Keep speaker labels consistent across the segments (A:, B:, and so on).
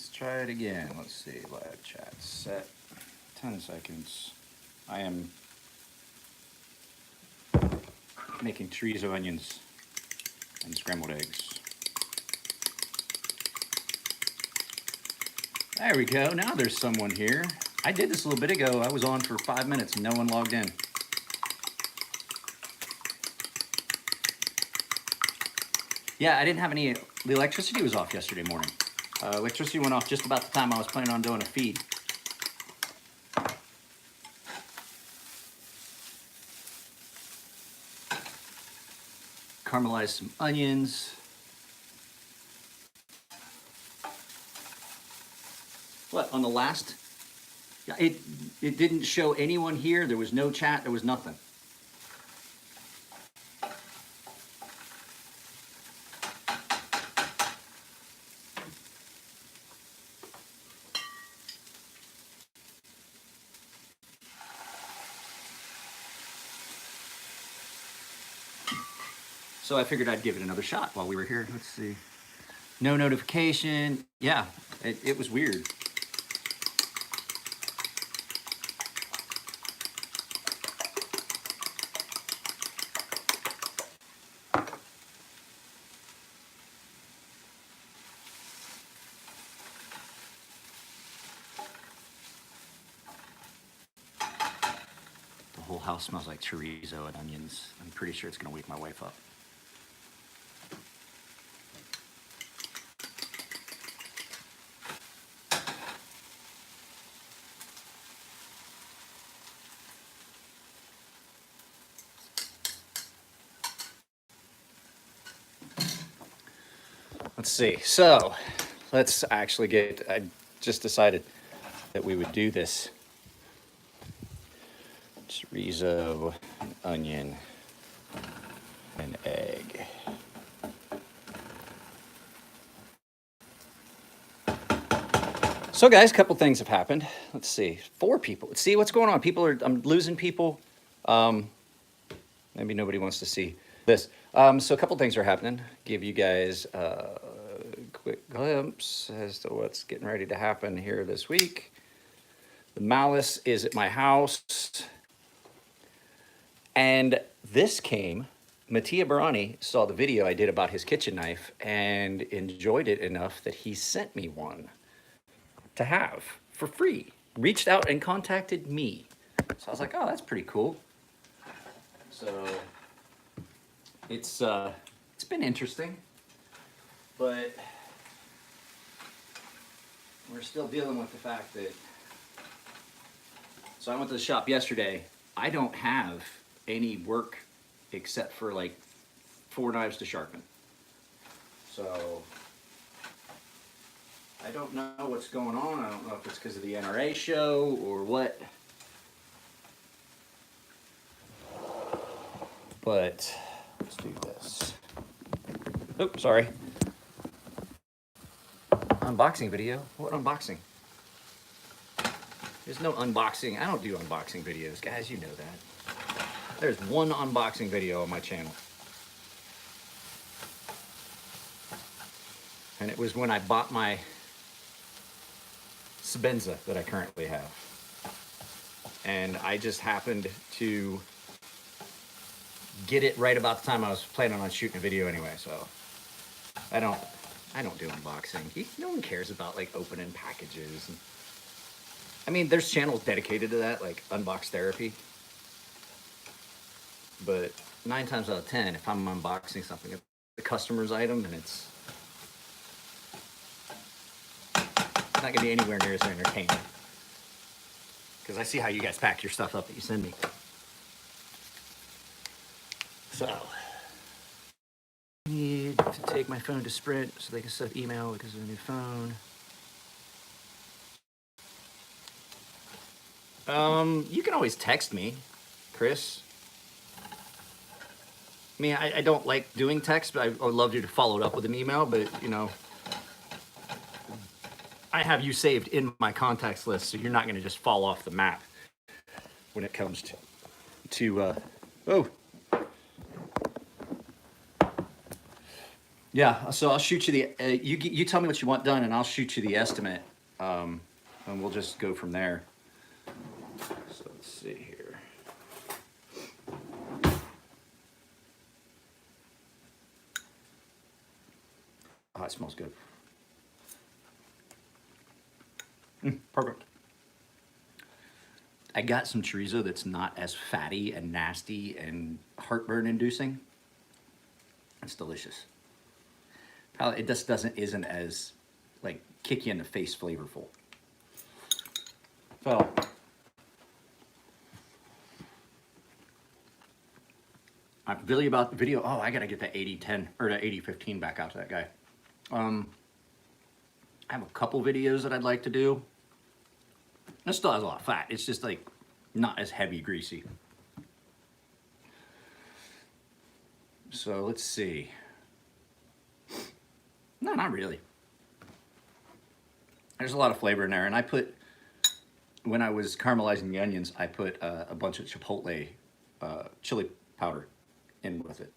A: Let's try it again. Let's see, live chat set, 10 seconds. I am making chorizo onions and scrambled eggs. There we go, now there's someone here. I did this a little bit ago. I was on for 5 minutes, no one logged in. Yeah, I didn't have any, the electricity was off yesterday morning. Electricity went off just about the time I was planning on doing a feed. Caramelize some onions. What, on the last? Yeah, it didn't show anyone here. There was no chat, there was nothing. So I figured I'd give it another shot while we were here. Let's see. No notification. Yeah, it was weird. The whole house smells like chorizo and onions. I'm pretty sure it's gonna wake my wife up. Let's see. So let's actually get, I just decided that we would do this chorizo, an onion, and egg. So guys, a couple things have happened. Let's see, 4 people. Let's see what's going on. I'm losing people. Maybe nobody wants to see this. So a couple things are happening. Give you guys a quick glimpse as to what's getting ready to happen here this week. The Malice is at my house. And this came, Mattia Barani saw the video I did about his kitchen knife and enjoyed it enough that he sent me one to have for free. Reached out and contacted me. So I was like, oh, that's pretty cool. So it's been interesting, but we're still dealing with the fact that, so I went to the shop yesterday. I don't have any work except for like 4 knives to sharpen. So I don't know what's going on. I don't know if it's because of the NRA show or what. But let's do this. Oops, sorry. Unboxing video? What unboxing? There's no unboxing. I don't do unboxing videos, guys. You know that. There's one unboxing video on my channel. And it was when I bought my Sebenza that I currently have. And I just happened to get it right about the time I was planning on shooting a video anyway, so I don't do unboxing. No one cares about like opening packages. I mean, there's channels dedicated to that, like Unbox Therapy. But 9 times out of 10, if I'm unboxing something, it's the customer's item, and it's not gonna be anywhere near as entertaining. Because I see how you guys pack your stuff up that you send me. So, I need to take my phone to Sprint so they can set email because of the new phone. You can always text me, Chris. I mean, I don't like doing text, but I would love you to follow it up with an email, but, you know, I have you saved in my contacts list, so you're not going to just fall off the map when it comes to oh. Yeah, so I'll shoot you the, you tell me what you want done and I'll shoot you the estimate. Um, and we'll just go from there. So let's see here. Oh, it smells good. Perfect. I got some chorizo that's not as fatty and nasty and heartburn inducing. It's delicious. Probably it just isn't as like kick you in the face flavorful. So I'm really about the video. Oh, I gotta get that 80-10 or the 80-15 back out to that guy. I have a couple videos that I'd like to do. It still has a lot of fat. It's just like not as heavy greasy. So let's see. No, not really. There's a lot of flavor in there, and I put, when I was caramelizing the onions, I put a bunch of chipotle chili powder in with it.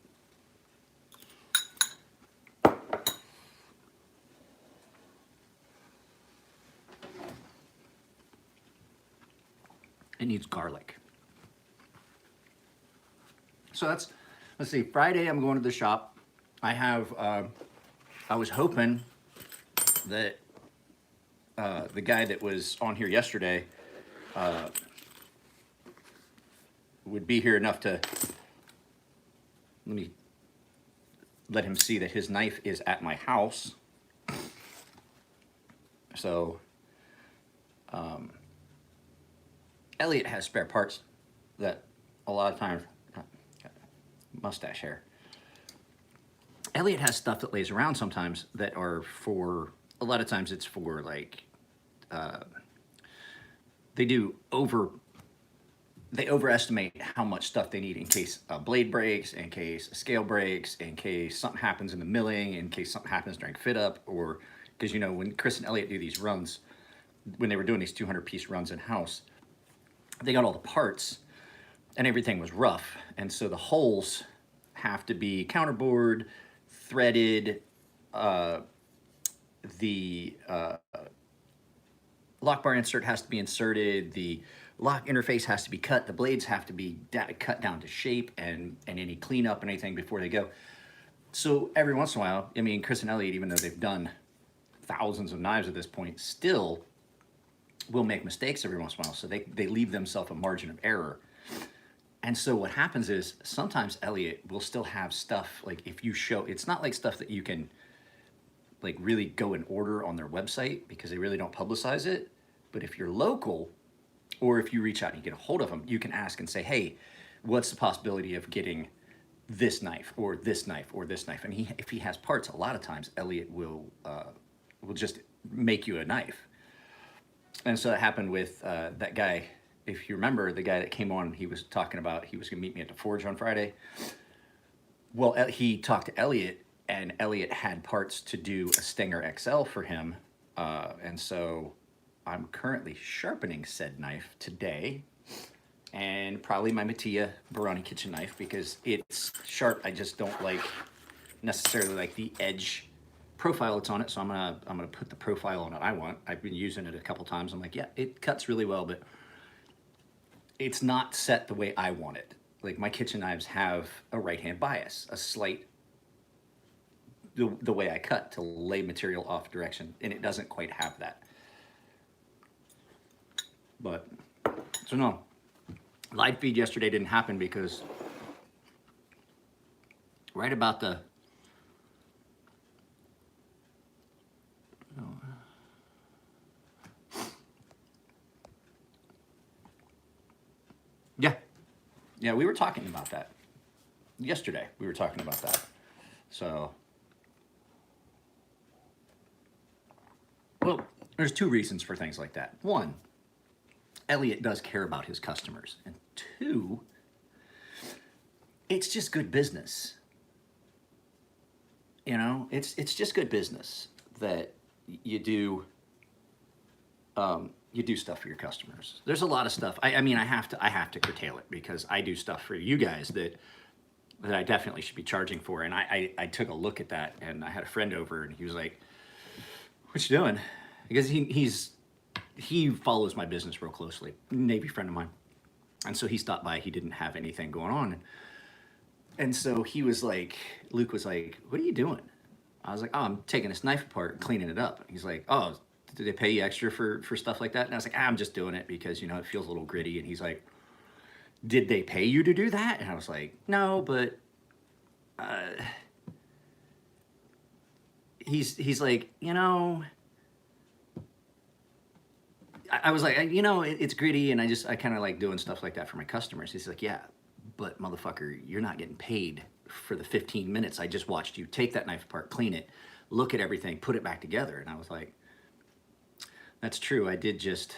A: It needs garlic. So that's, let's see, Friday I'm going to the shop. I have, I was hoping that the guy that was on here yesterday would be here enough to let him see that his knife is at my house. So Elliot has spare parts that a lot of times, mustache hair. Elliot has stuff that lays around sometimes that are for, a lot of times it's for like, they overestimate how much stuff they need in case a blade breaks, in case a scale breaks, in case something happens in the milling, in case something happens during fit up, or because you know when Chris and Elliot do these runs, when they were doing these 200-piece runs in house, they got all the parts and everything was rough, and so the holes have to be counterbored, threaded, the lock bar insert has to be inserted, the lock interface has to be cut, the blades have to be cut down to shape, and any cleanup and anything before they go. So every once in a while, I mean, Chris and Elliot, even though they've done thousands of knives at this point, still will make mistakes every once in a while. So they leave themselves a margin of error. And so what happens is sometimes Elliot will still have stuff, like if you show, it's not like stuff that you can like really go and order on their website because they really don't publicize it. But if you're local, or if you reach out and you get a hold of them, you can ask and say, hey, what's the possibility of getting this knife or this knife or this knife? And if he has parts, a lot of times Elliot will just make you a knife. And so it happened with that guy. If you remember, the guy that came on, he was talking about he was gonna meet me at the Forge on Friday. Well, he talked to Elliot, and Elliot had parts to do a Stinger XL for him. And so I'm currently sharpening said knife today, and probably my Mattia Barani kitchen knife because it's sharp. I just don't like necessarily like the edge profile that's on it. So I'm gonna put the profile on it I want. I've been using it a couple times. I'm like, yeah, it cuts really well, but it's not set the way I want it. Like my kitchen knives have a right-hand bias, a slight, the way I cut to lay material off direction, and it doesn't quite have that. But, so no, live feed yesterday didn't happen because right about the, yeah, we were talking about that yesterday. We were talking about that. So, well, there's two reasons for things like that. One, Elliot does care about his customers. And two, it's just good business. You know, it's just good business that you do stuff for your customers. There's a lot of stuff. I mean, I have to curtail it because I do stuff for you guys that that I definitely should be charging for. And I took a look at that, and I had a friend over, and he was like, "What you doing?" Because he follows my business real closely, Navy friend of mine, and so he stopped by. He didn't have anything going on, and so he was like, Luke was like, "What are you doing?" I was like, "Oh, I'm taking this knife apart and cleaning it up." He's like, "Oh, did they pay you extra for stuff like that?" And I was like, "I'm just doing it because it feels a little gritty." And he's like, "Did they pay you to do that?" And I was like, "No, but he's like, I was like, it's gritty, and I kind of like doing stuff like that for my customers." He's like, "Yeah, but motherfucker, you're not getting paid for the 15 minutes I just watched you take that knife apart, clean it, look at everything, put it back together." And I was like, "That's true. I did just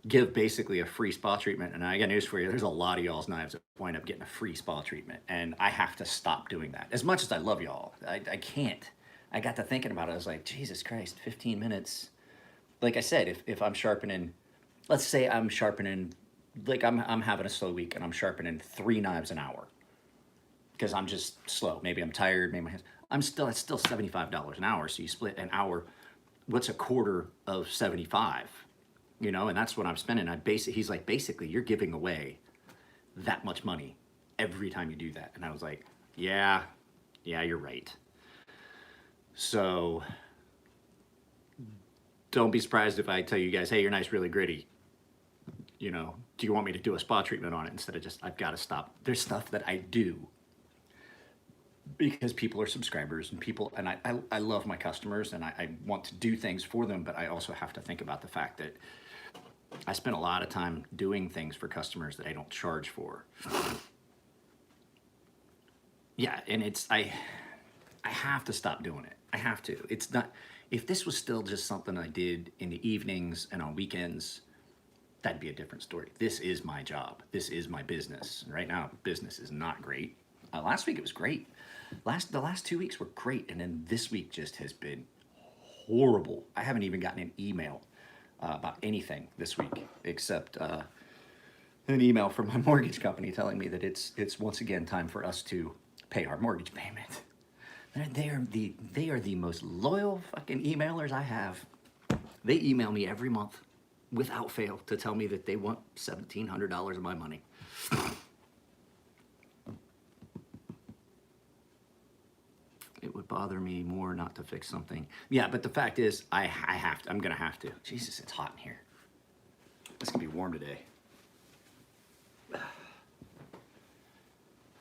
A: give basically a free spa treatment, and I got news for you. There's a lot of y'all's knives that wind up getting a free spa treatment, and I have to stop doing that. As much as I love y'all, I can't. I got to thinking about it. I was like, Jesus Christ, 15 minutes. Like I said, if I'm sharpening, let's say I'm sharpening, like I'm having a slow week and I'm sharpening 3 knives an hour because I'm just slow. Maybe I'm tired. Maybe my hands. It's still $75 an hour. So you split an hour. What's a quarter of 75? And that's what I'm spending. He's like, basically, you're giving away that much money every time you do that. And I was like, yeah, you're right. So don't be surprised if I tell you guys, hey, your knife's really gritty. Do you want me to do a spa treatment on it instead of just, I've got to stop. There's stuff that I do because people are subscribers and I love my customers, and I want to do things for them, but I also have to think about the fact that I spend a lot of time doing things for customers that I don't charge for. Yeah, and I have to stop doing it. I have to. It's not, if this was still just something I did in the evenings and on weekends, that'd be a different story. This is my job. This is my business. Right now, business is not great. Last week it was great. The last 2 weeks were great, and then this week just has been horrible. I haven't even gotten an email about anything this week except an email from my mortgage company telling me that it's once again time for us to pay our mortgage payment. They are the most loyal fucking emailers I have. They email me every month without fail to tell me that they want $1,700 of my money. It would bother me more not to fix something. Yeah, but the fact is, I have to. I'm gonna have to. Jesus, it's hot in here. It's gonna be warm today.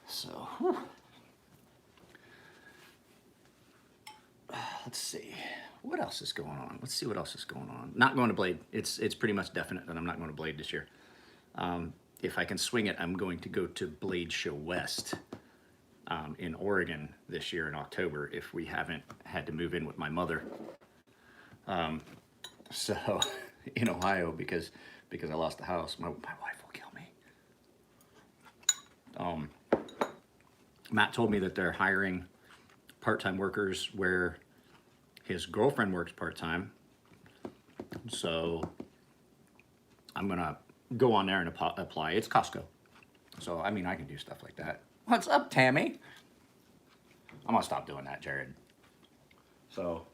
A: So, whew. Let's see. What else is going on? Let's see what else is going on. Not going to Blade. It's pretty much definite that I'm not going to Blade this year. If I can swing it, I'm going to go to Blade Show West in Oregon this year in October if we haven't had to move in with my mother. So in Ohio, because I lost the house, my wife will kill me. Matt told me that they're hiring part-time workers where his girlfriend works part-time. So I'm gonna go on there and apply. It's Costco. So I can do stuff like that. What's up, Tammy? I'm gonna stop doing that, Jared. So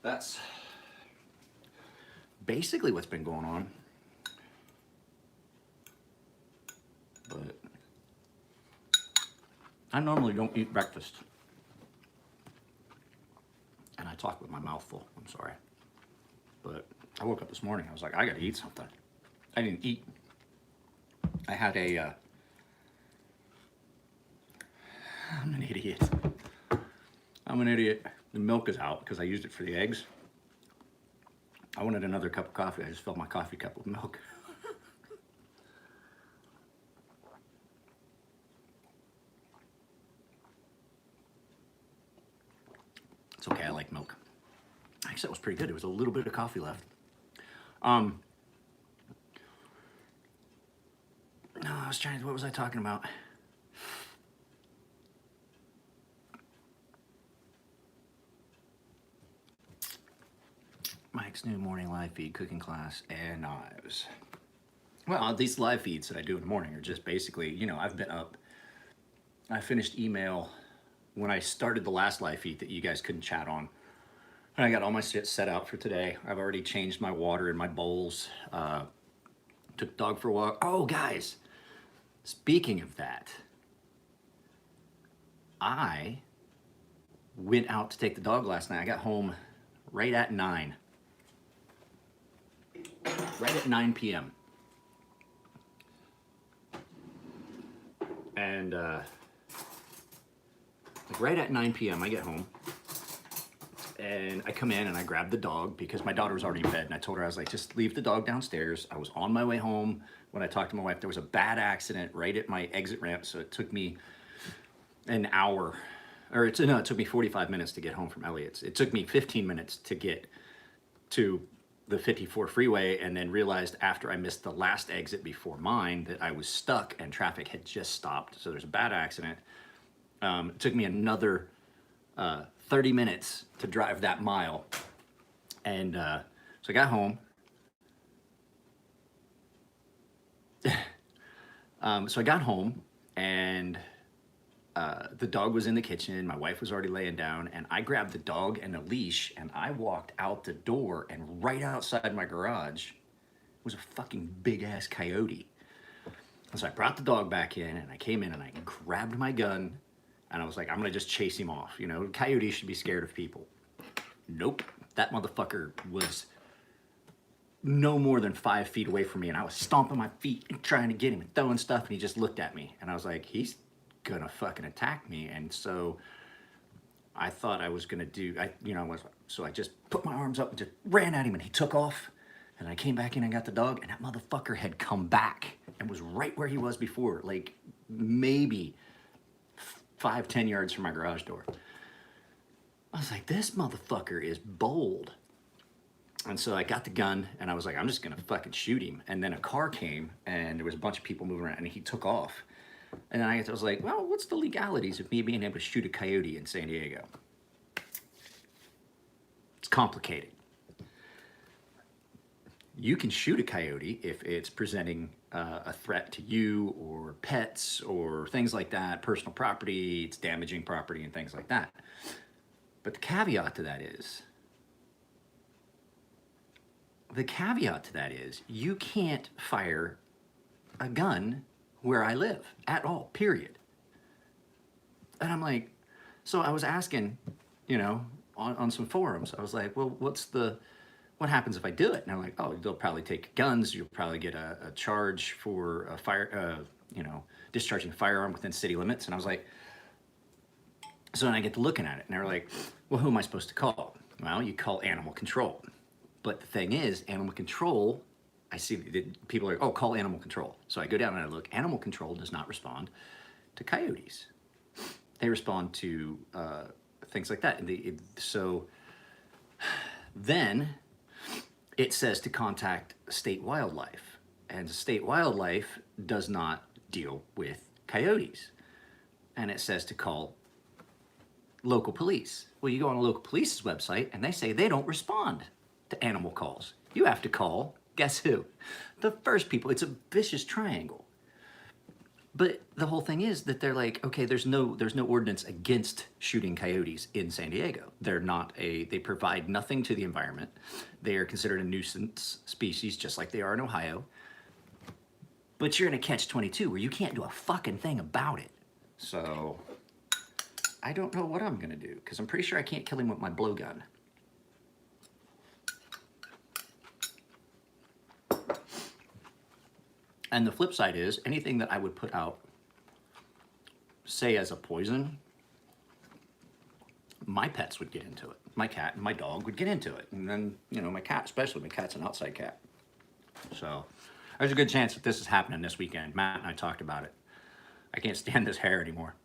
A: that's basically what's been going on. But I normally don't eat breakfast. And I talk with my mouth full. I'm sorry. But I woke up this morning. I was like, I gotta eat something. I didn't eat. I had I'm an idiot. The milk is out because I used it for the eggs. I wanted another cup of coffee. I just filled my coffee cup with milk. It's okay, I like milk. Actually, that was pretty good. There was a little bit of coffee left. No, what was I talking about? Mike's new morning live feed cooking class and knives. Well, these live feeds that I do in the morning are just basically, you know, I've been up. I finished email when I started the last live feed that you guys couldn't chat on. And I got all my shit set out for today. I've already changed my water in my bowls. Took the dog for a walk. Oh, guys, speaking of that, I went out to take the dog last night. I got home right at 9. Right at 9 p.m. And like right at 9 p.m. I get home and I come in and I grab the dog because my daughter was already in bed, and I told her, I was like, just leave the dog downstairs. I was on my way home when I talked to my wife. There was a bad accident right at my exit ramp, so it took me an hour, or it took me 45 minutes to get home from Elliott's. It took me 15 minutes to get to the 54 freeway, and then realized after I missed the last exit before mine that I was stuck and traffic had just stopped. So there's a bad accident. It took me another 30 minutes to drive that mile. And so I got home. So I got home, and the dog was in the kitchen. My wife was already laying down, and I grabbed the dog and a leash, and I walked out the door, and right outside my garage was a fucking big ass coyote. And so I brought the dog back in, and I came in and I grabbed my gun, and I was like, I'm gonna just chase him off. You know, coyotes should be scared of people. Nope, that motherfucker was no more than 5 feet away from me, and I was stomping my feet and trying to get him and throwing stuff, and he just looked at me, and I was like, he's gonna fucking attack me. And so I thought I was gonna do, so I just put my arms up and just ran at him, and he took off. And I came back in and got the dog, and that motherfucker had come back and was right where he was before, like maybe 5-10 yards from my garage door. I was like, this motherfucker is bold. And so I got the gun, and I was like, I'm just gonna fucking shoot him. And then a car came, and there was a bunch of people moving around, and he took off. And then I was like, well, what's the legalities of me being able to shoot a coyote in San Diego? It's complicated. You can shoot a coyote if it's presenting a threat to you or pets or things like that, personal property, it's damaging property and things like that. But the caveat to that is, you can't fire a gun where I live at all, period. And I'm like, so I was asking, you know, on some forums, I was like, well, what happens if I do it? And they're like, oh, they'll probably take guns. You'll probably get a charge for discharging a firearm within city limits. And I was like, so then I get to looking at it, and they're like, well, who am I supposed to call? Well, you call animal control. But the thing is, animal control, I see that people are like, oh, call animal control. So I go down and I look. Animal control does not respond to coyotes. They respond to things like that. So then it says to contact state wildlife, and state wildlife does not deal with coyotes. And it says to call local police. Well, you go on a local police's website, and they say they don't respond to animal calls. You have to call, guess who? The first people. It's a vicious triangle. But the whole thing is that they're like, okay, there's no ordinance against shooting coyotes in San Diego. They provide nothing to the environment. They are considered a nuisance species, just like they are in Ohio. But you're in a catch-22 where you can't do a fucking thing about it. So I don't know what I'm gonna do, because I'm pretty sure I can't kill him with my blowgun. And the flip side is, anything that I would put out, say as a poison, my pets would get into it. My cat and my dog would get into it. And then, you know, my cat especially, my cat's an outside cat. So there's a good chance that this is happening this weekend. Matt and I talked about it. I can't stand this hair anymore.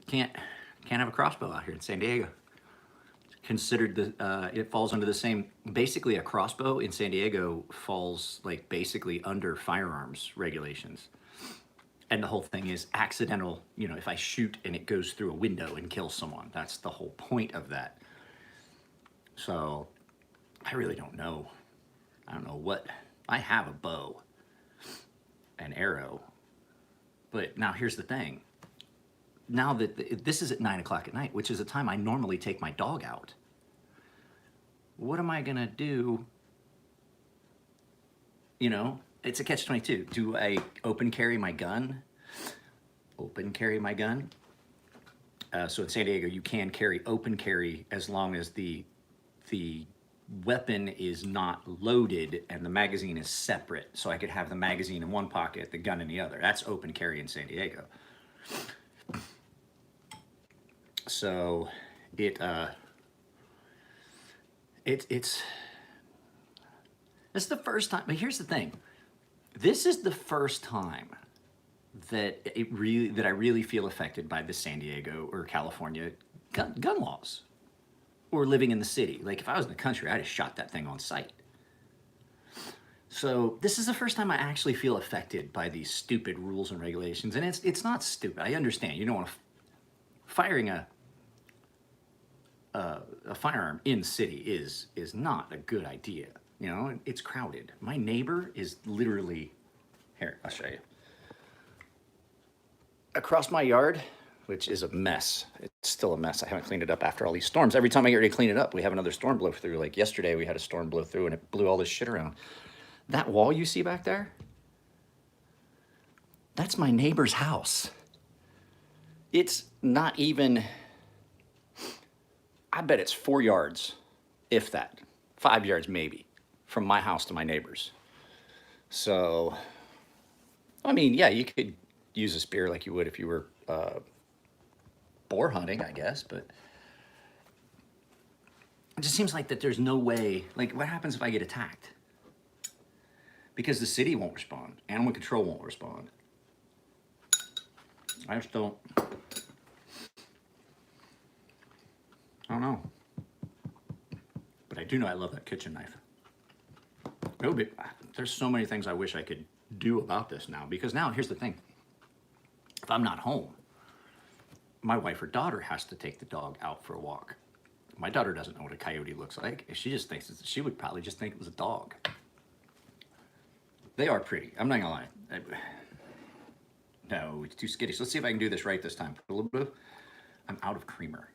A: Can't have a crossbow out here in San Diego. Considered it falls under the same, basically a crossbow in San Diego falls like basically under firearms regulations. And the whole thing is accidental, you know, if I shoot and it goes through a window and kills someone, that's the whole point of that. So I really don't know. I don't know what I have a bow, an arrow. But now here's the thing. Now that this is at 9 o'clock at night, which is a time I normally take my dog out, what am I gonna do? You know, it's a catch-22. Do I open carry my gun? Open carry my gun? So in San Diego, you can carry open carry as long as the weapon is not loaded and the magazine is separate. So I could have the magazine in one pocket, the gun in the other. That's open carry in San Diego. So it's the first time. But here's the thing: this is the first time that I really feel affected by the San Diego or California gun laws, or living in the city. Like if I was in the country, I'd have shot that thing on sight. So this is the first time I actually feel affected by these stupid rules and regulations, and it's not stupid. I understand you don't want to firing a firearm in the city is not a good idea. You know, it's crowded. My neighbor is literally here. I'll show you. Across my yard, which is a mess. It's still a mess. I haven't cleaned it up after all these storms. Every time I get ready to clean it up, we have another storm blow through. Like yesterday, we had a storm blow through and it blew all this shit around. That wall you see back there, that's my neighbor's house. It's not even, I bet it's 4 yards, if that, 5 yards maybe, from my house to my neighbor's. So, I mean, yeah, you could use a spear like you would if you were boar hunting, I guess, but it just seems like that there's no way, like what happens if I get attacked? Because the city won't respond, animal control won't respond. I just don't know. But I do know I love that kitchen knife. There's so many things I wish I could do about this now, because now here's the thing. If I'm not home, my wife or daughter has to take the dog out for a walk. My daughter doesn't know what a coyote looks like. She just thinks she would probably just think it was a dog. They are pretty. I'm not gonna lie. No, it's too skittish. Let's see if I can do this right this time. Put a little bit. I'm out of creamer.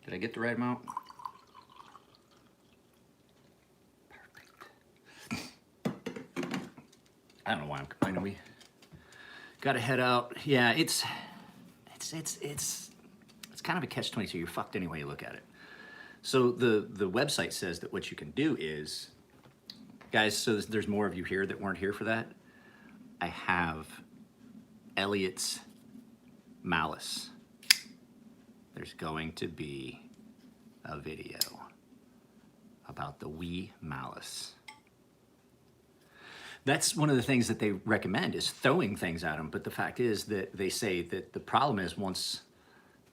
A: Did I get the right amount? Perfect. I don't know why I'm complaining. We got to head out. Yeah, it's kind of a catch-22. You're fucked any way you look at it. So the website says that what you can do is, guys, so there's more of you here that weren't here for that. I have Elliot's Malice. There's going to be a video about the Wee Malice. That's one of the things that they recommend is throwing things at them. But the fact is that they say that the problem is once,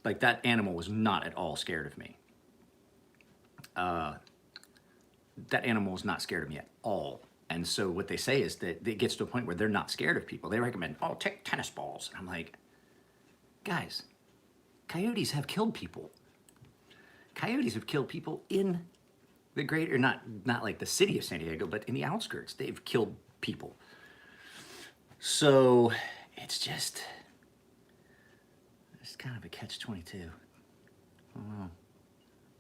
A: like that animal was not at all scared of me. That animal was not scared of me at all. And so what they say is that it gets to a point where they're not scared of people. They recommend, oh, take tennis balls. And I'm like, guys, coyotes have killed people. Coyotes have killed people in the greater, not like the city of San Diego, but in the outskirts. They've killed people. So it's kind of a catch-22. I don't know.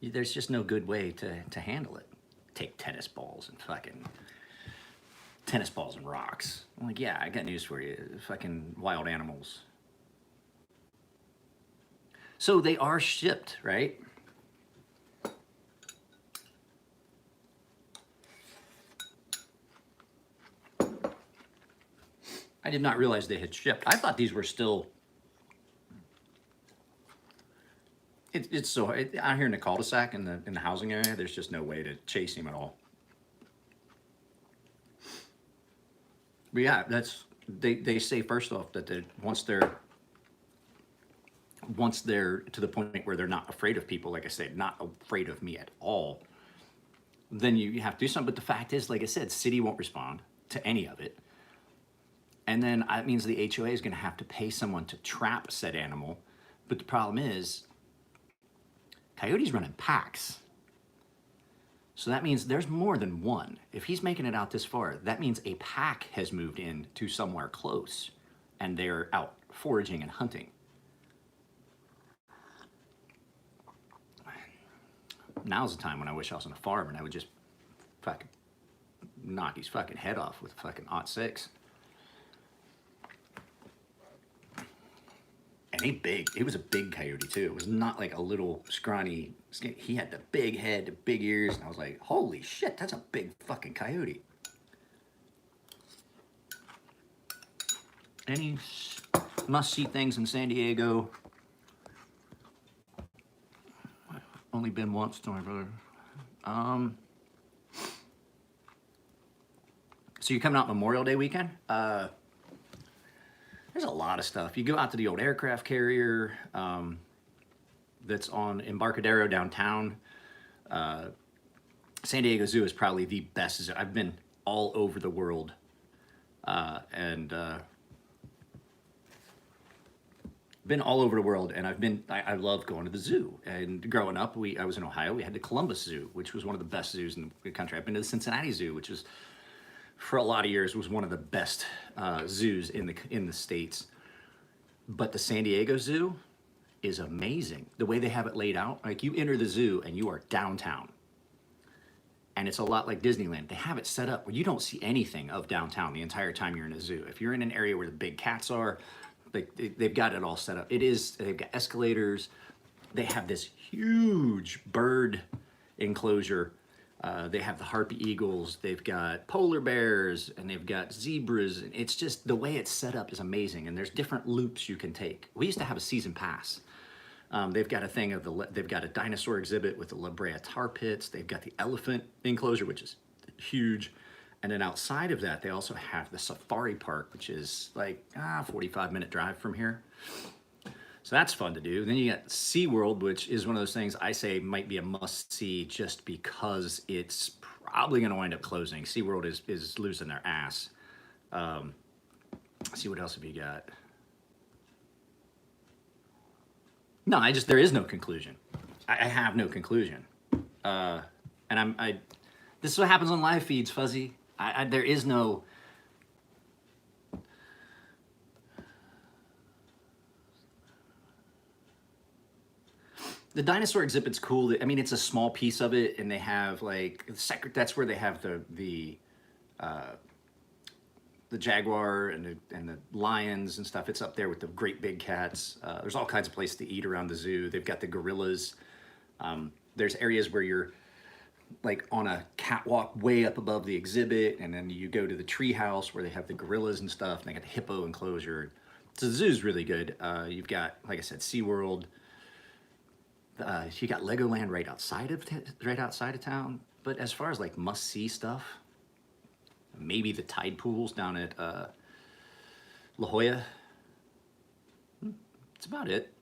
A: There's just no good way to handle it. Take tennis balls and fucking tennis balls and rocks. I'm like, yeah, I got news for you. Fucking wild animals. So they are shipped, right? I did not realize they had shipped. I thought these were still. It's so out here in the cul-de-sac in the housing area. There's just no way to chase him at all. But yeah, they say first off that once they're to the point where they're not afraid of people, like I said, not afraid of me at all, then you have to do something. But the fact is, like I said, city won't respond to any of it. And then that means the HOA is going to have to pay someone to trap said animal. But the problem is, coyotes run in packs. So that means there's more than one. If he's making it out this far, that means a pack has moved in to somewhere close and they're out foraging and hunting. Now's the time when I wish I was on a farm and I would just fucking knock his fucking head off with a fucking .6. And he big. He was a big coyote too. It was not like a little scrawny. He had the big head, the big ears, and I was like, holy shit, that's a big fucking coyote. Any must-see things in San Diego? Only been once to my brother. So you're coming out Memorial Day weekend? There's a lot of stuff. You go out to the old aircraft carrier that's on Embarcadero downtown. San Diego Zoo is probably the best zoo. I've been all over the world. Been all over the world, and I love going to the zoo. And growing up, I was in Ohio. We had the Columbus Zoo, which was one of the best zoos in the country. I've been to the Cincinnati Zoo, which was, for a lot of years, was one of the best zoos in the States. But the San Diego Zoo is amazing. The way they have it laid out, like you enter the zoo and you are downtown. And it's a lot like Disneyland. They have it set up where you don't see anything of downtown the entire time you're in a zoo. If you're in an area where the big cats are, they've got it all set up. They've got escalators. They have this huge bird enclosure. They have the harpy eagles. They've got polar bears, and they've got zebras. It's just, the way it's set up is amazing. And there's different loops you can take. We used to have a season pass. They've got a thing of they've got a dinosaur exhibit with the La Brea tar pits. They've got the elephant enclosure, which is huge. And then outside of that, they also have the safari park, which is like 45-minute drive from here. So that's fun to do. Then you got SeaWorld, which is one of those things I say might be a must-see just because it's probably going to wind up closing. SeaWorld is losing their ass. See, what else have you got? No, there is no conclusion. I have no conclusion. This is what happens on live feeds, Fuzzy. There is no... The dinosaur exhibit's cool. I mean, it's a small piece of it, and they have like that's where they have the jaguar and the lions and stuff. It's up there with the great big cats. There's all kinds of places to eat around the zoo. They've got the gorillas. There's areas where you're like on a catwalk way up above the exhibit, and then you go to the tree house where they have the gorillas and stuff, and they got the hippo enclosure. So the zoo's really good. You've got, like I said, SeaWorld. You got Legoland right outside of town. But as far as like must-see stuff, maybe the tide pools down at La Jolla. That's about it.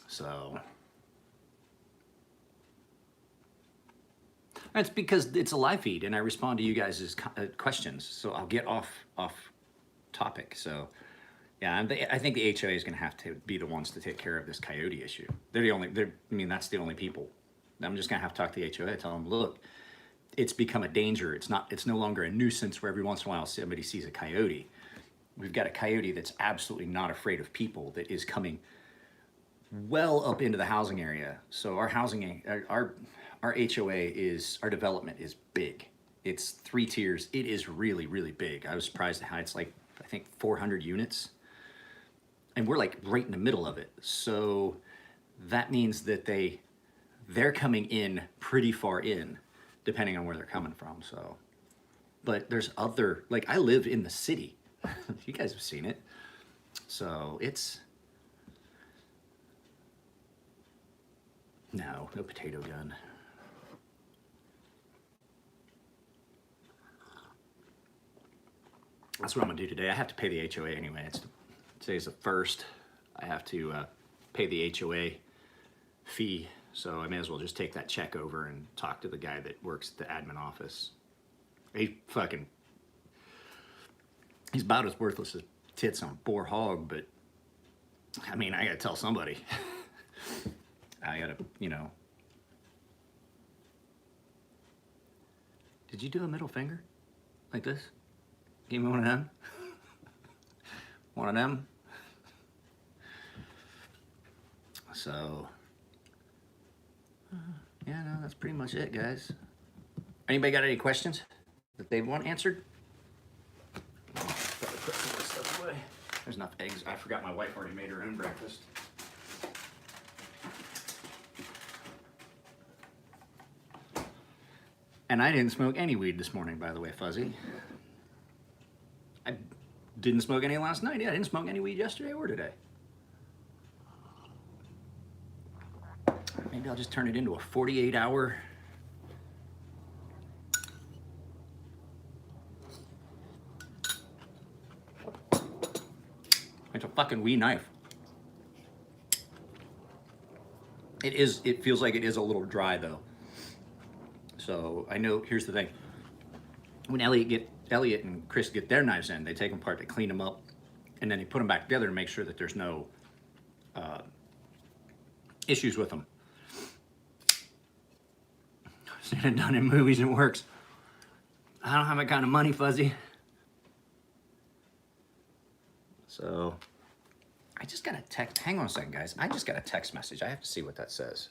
A: So that's because it's a live feed and I respond to you guys' questions. So I'll get off topic. So yeah, I think the HOA is going to have to be the ones to take care of this coyote issue. That's the only people. I'm just going to have to talk to the HOA, tell them, look, it's become a danger. It's no longer a nuisance where every once in a while somebody sees a coyote. We've got a coyote that's absolutely not afraid of people, that is coming well up into the housing area. So our HOA our development is big. It's 3 tiers. It is really, really big. I was surprised at how it's like, I think 400 units. And we're like right in the middle of it. So that means that they're coming in pretty far in, depending on where they're coming from. So, but there's other, like I live in the city. You guys have seen it. So no potato gun. That's what I'm gonna do today. I have to pay the HOA anyway. Today's the 1st. I have to pay the HOA fee, so I may as well just take that check over and talk to the guy that works at the admin office. He's about as worthless as tits on boar hog, but I mean, I gotta tell somebody. I gotta, Did you do a middle finger? Like this? Give me one of them. One of them. So, yeah, no, that's pretty much it, guys. Anybody got any questions that they want answered? Probably put some of this stuff away. There's enough eggs. I forgot my wife already made her own breakfast. And I didn't smoke any weed this morning, by the way, Fuzzy. I didn't smoke any last night. Yeah, I didn't smoke any weed yesterday or today. Maybe I'll just turn it into a 48-hour. It's a fucking wee knife. It feels like it is a little dry though. So I know, here's the thing. When Elliot and Chris get their knives in, they take them apart, they clean them up, and then they put them back together to make sure that there's no issues with them. Seen it done in movies and works. I don't have that kind of money, Fuzzy. So I just got a text. Hang on a second, guys. I just got a text message. I have to see what that says.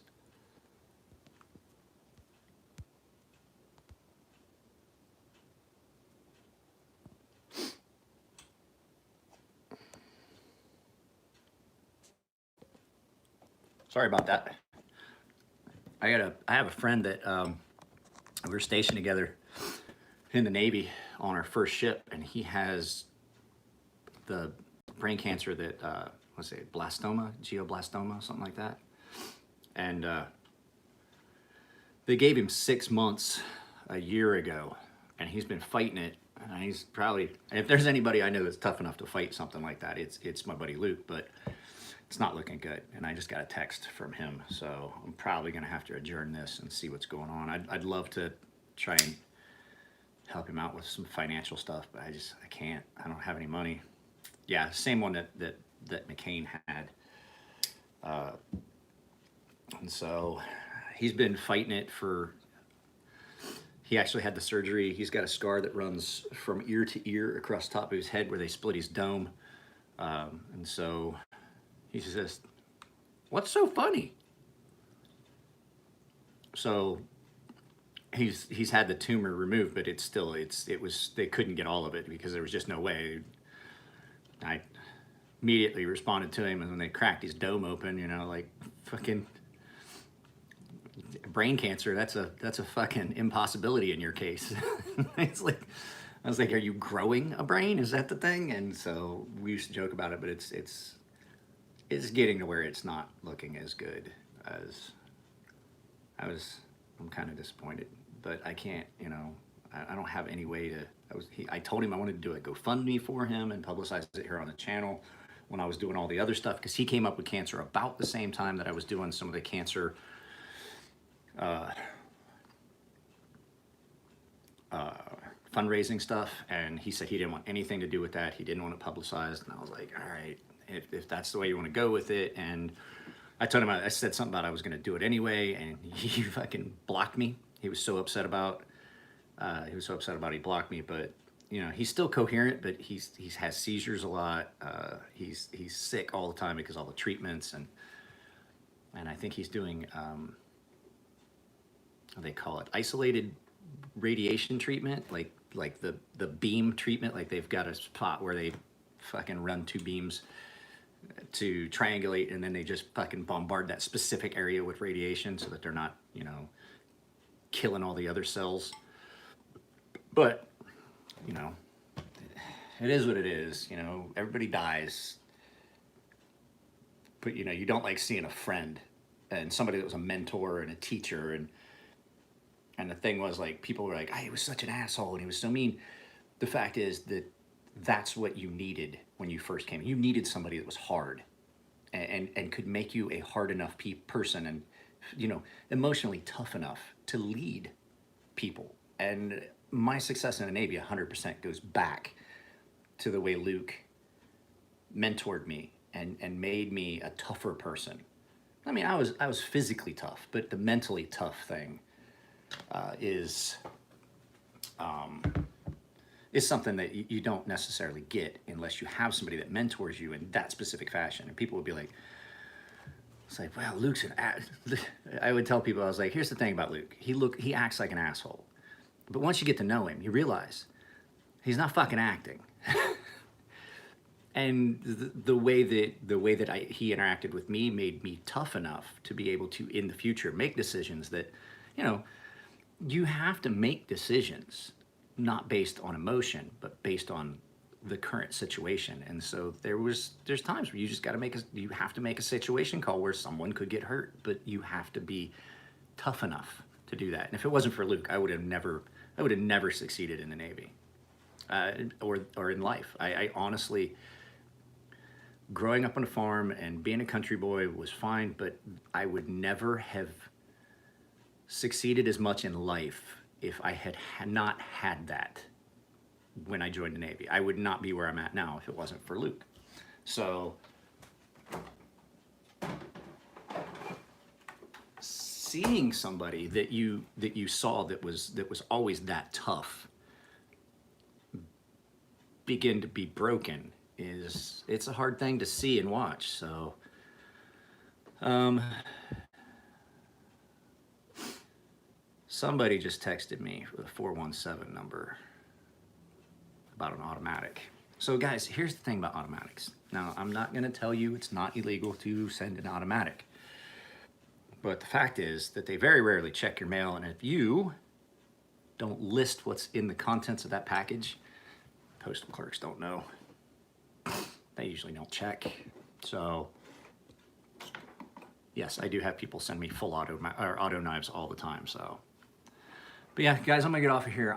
A: Sorry about that. I have a friend that we were stationed together in the Navy on our first ship, and he has the brain cancer that let's say glioblastoma, something like that. And they gave him 6 months a year ago, and he's been fighting it. And he's probably, if there's anybody I know that's tough enough to fight something like that, it's my buddy Luke. But it's not looking good, and I just got a text from him, so I'm probably gonna have to adjourn this and see what's going on. I'd love to try and help him out with some financial stuff, but I can't. I don't have any money. Yeah, same one that McCain had, and so he's been fighting it for. He actually had the surgery. He's got a scar that runs from ear to ear across the top of his head where they split his dome, and so. He says, "What's so funny?" So he's had the tumor removed, but they couldn't get all of it because there was just no way. I immediately responded to him, and when they cracked his dome open, like fucking brain cancer. That's a fucking impossibility in your case. It's like I was like, "Are you growing a brain? Is that the thing?" And so we used to joke about it, but it's getting to where it's not looking as good as I'm kind of disappointed, but I can't, I don't have any way to, I told him I wanted to do a GoFundMe for him and publicize it here on the channel when I was doing all the other stuff, because he came up with cancer about the same time that I was doing some of the cancer fundraising stuff, and he said he didn't want anything to do with that. He didn't want it publicized, and I was like, all right, if that's the way you want to go with it. And I told him, I said something about I was going to do it anyway, and he fucking blocked me. He was so upset about he blocked me, but he's still coherent, but he has seizures a lot. He's sick all the time because of all the treatments, and I think he's doing they call it isolated radiation treatment, like the beam treatment. Like they've got a spot where they fucking run 2 beams to triangulate, and then they just fucking bombard that specific area with radiation so that they're not, killing all the other cells. But, it is what it is. Everybody dies. But, you don't like seeing a friend and somebody that was a mentor and a teacher. And the thing was, like, people were like, "Oh, he was such an asshole and he was so mean." The fact is that that's what you needed when you first came. You needed somebody that was hard and could make you a hard enough person and, emotionally tough enough to lead people. And my success in the Navy 100% goes back to the way Luke mentored me and made me a tougher person. I mean, I was physically tough, but the mentally tough thing is is something that you don't necessarily get unless you have somebody that mentors you in that specific fashion. And people would be like, it's like, well, Luke's an I would tell people, I was like, here's the thing about Luke. He acts like an asshole. But once you get to know him, you realize he's not fucking acting. And the way that he interacted with me made me tough enough to be able to, in the future, make decisions that, you know, you have to make decisions not based on emotion, but based on the current situation. And so there's times where you just got to you have to make a situation call where someone could get hurt, but you have to be tough enough to do that. And if it wasn't for Luke, I would have never succeeded in the Navy, or in life. I honestly, growing up on a farm and being a country boy was fine, but I would never have succeeded as much in life if I had not had that when I joined the Navy. I would not be where I'm at now if it wasn't for Luke. So seeing somebody that you saw that was always that tough begin to be broken it's a hard thing to see and watch. So somebody just texted me with a 417 number about an automatic. So guys, here's the thing about automatics. Now, I'm not going to tell you it's not illegal to send an automatic, but the fact is that they very rarely check your mail, and if you don't list what's in the contents of that package, postal clerks don't know. They usually don't check. So yes, I do have people send me full auto knives all the time. So, but yeah, guys, I'm gonna get off of here.